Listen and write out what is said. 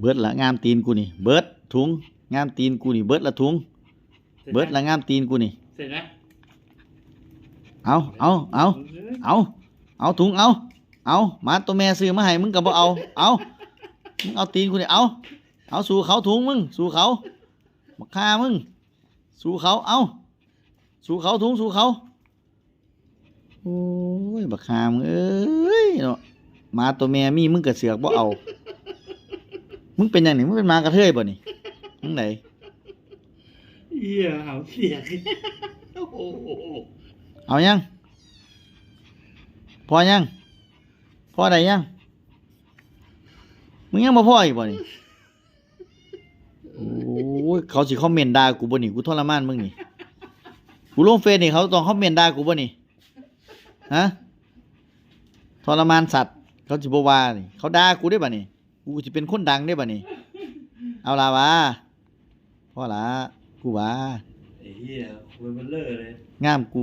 เบิดละงามตีนกูนี่เบิดถุงงามตีนกูนี่เบิดละถุงเบิดละงามตีนกูนี่เสร็จไหมเอาถุงเอาหมาตัวแม่ซื้อมาให้มึงก็บ่เอามึงเอาตีนกูนี่เอาสู่เขาถุงมึงสู่เขาบักฆ่ามึงสู่เขาสู่เขาถุงสู่เขาโอ้ยบักฆ่ามึงเอ้ยเนาะหมาตัวแม่มีมึงก็เสือกบ่เอามึงเป็นอย่างนี้มึงเป็นหมากระเทยบ่นี่มึงไหนเหี้ยหาเสียงโอ้โหเอายังพอยังพอได้ยังมึงยังบ่พออีกบ่นี่โอ้ยเขาสิคอมเมนต์ด่ากูบ่นี่กูทรมานมึงนี่กูลงเฟซนี่เขาต้องคอมเมนต์ด่ากูบ่นี่ฮะทรมานสัตว์เขาสิบ่ว่านี่เขาด่ากูได้บ่นี่กูสิเป็นคนดังได้บ่นี่เอาล่ะวะพอละกูว่าไอ้เหี้ยมันเลิศเลยงามกู